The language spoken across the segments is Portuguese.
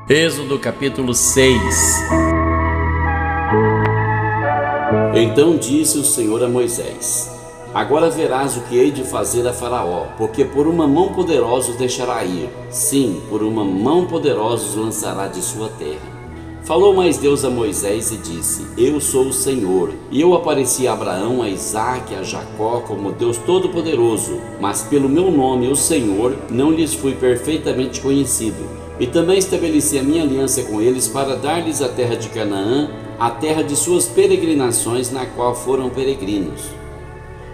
Êxodo capítulo 6. Então disse o Senhor a Moisés: Agora verás o que hei de fazer a Faraó, porque por uma mão poderosa os deixará ir. Sim, por uma mão poderosa os lançará de sua terra. Falou mais Deus a Moisés e disse: Eu sou o Senhor. E eu apareci a Abraão, a Isaque, a Jacó como Deus Todo-Poderoso, mas pelo meu nome, o Senhor, não lhes fui perfeitamente conhecido. E também estabeleci a minha aliança com eles para dar-lhes a terra de Canaã, a terra de suas peregrinações, na qual foram peregrinos.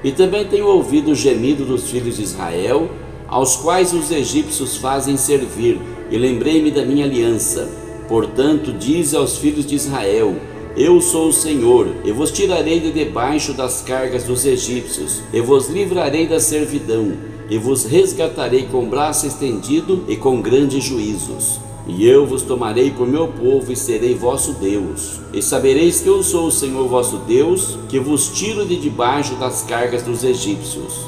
E também tenho ouvido o gemido dos filhos de Israel, aos quais os egípcios fazem servir, e lembrei-me da minha aliança. Portanto, dize aos filhos de Israel: Eu sou o Senhor, e vos tirarei de debaixo das cargas dos egípcios, e vos livrarei da servidão, e vos resgatarei com braço estendido e com grandes juízos. E eu vos tomarei por meu povo e serei vosso Deus. E sabereis que eu sou o Senhor vosso Deus, que vos tiro de debaixo das cargas dos egípcios.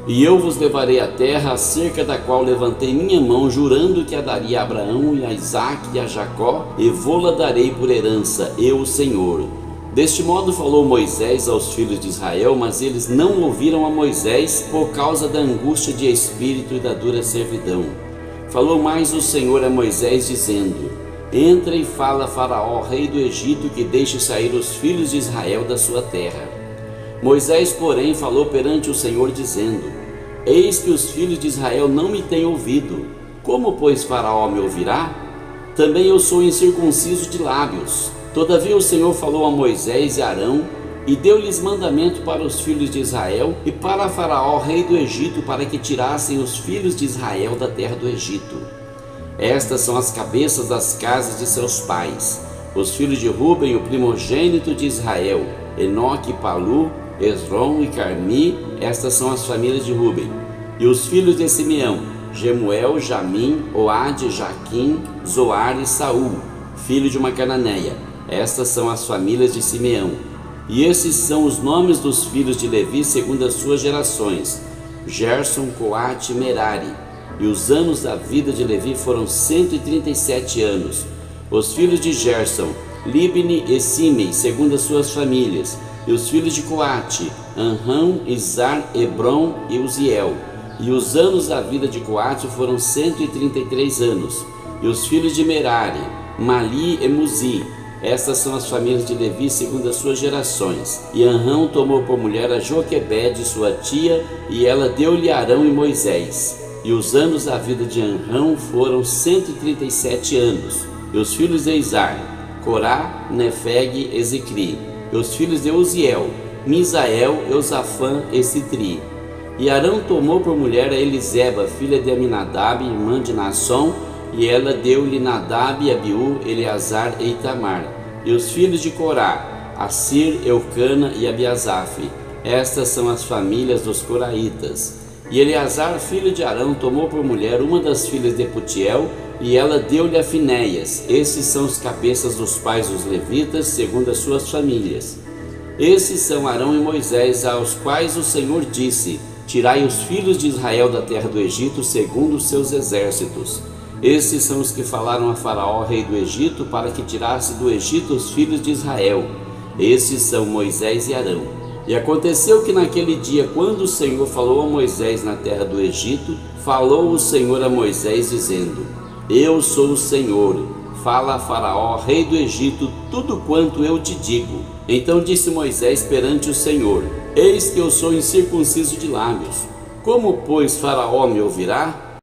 E eu vos levarei à terra acerca da qual levantei minha mão, jurando que a daria a Abraão e a Isaque e a Jacó, e vô-la darei por herança, eu o Senhor. Deste modo falou Moisés aos filhos de Israel, mas eles não ouviram a Moisés por causa da angústia de espírito e da dura servidão. Falou mais o Senhor a Moisés, dizendo: Entra e fala a Faraó, rei do Egito, que deixe sair os filhos de Israel da sua terra. Moisés, porém, falou perante o Senhor, dizendo: Eis que os filhos de Israel não me têm ouvido. Como, pois, Faraó me ouvirá? Também eu sou incircunciso de lábios. Todavia o Senhor falou a Moisés e Arão, e deu-lhes mandamento para os filhos de Israel e para Faraó, rei do Egito, para que tirassem os filhos de Israel da terra do Egito. Estas são as cabeças das casas de seus pais. Os filhos de Ruben, o primogênito de Israel: Enoque, Palu, Esrom e Carmi. Estas são as famílias de Ruben. E os filhos de Simeão: Jemuel, Jamim, Oade, Jaquim, Zoar e Saul, filho de uma cananeia. Estas são as famílias de Simeão. E esses são os nomes dos filhos de Levi segundo as suas gerações: Gerson, Coate e Merari. E os anos da vida de Levi foram 137 anos. Os filhos de Gerson: Libni e Simei, segundo as suas famílias. E os filhos de Coate: Anrão, Izar, Hebron e Uziel. E os anos da vida de Coate foram 133 anos. E os filhos de Merari: Mali e Muzi. Estas são as famílias de Levi segundo as suas gerações. E Anrão tomou por mulher a Joquebede, sua tia, e ela deu-lhe Arão e Moisés. E os anos da vida de Anrão foram 137 anos. E os filhos de Izar: Corá, Nefeg e Zicri. E os filhos de Uziel: Misael, Eusafã e Citri. E Arão tomou por mulher a Eliseba, filha de Aminadab, irmã de Naasson, e ela deu-lhe Nadab, Abiú, Eleazar e Itamar. E os filhos de Corá: Assir, Eucana e Abiasaf. Estas são as famílias dos coraitas. E Eleazar, filho de Arão, tomou por mulher uma das filhas de Putiel, e ela deu-lhe a Finéias. Esses são os cabeças dos pais dos levitas, segundo as suas famílias. Esses são Arão e Moisés, aos quais o Senhor disse: Tirai os filhos de Israel da terra do Egito, segundo os seus exércitos. Esses são os que falaram a Faraó, rei do Egito, para que tirasse do Egito os filhos de Israel. Esses são Moisés e Arão. E aconteceu que naquele dia, quando o Senhor falou a Moisés na terra do Egito, falou o Senhor a Moisés, dizendo: Eu sou o Senhor. Fala a Faraó, rei do Egito, tudo quanto eu te digo. Então disse Moisés perante o Senhor: Eis que eu sou incircunciso de lábios. Como, pois, Faraó me ouvirá?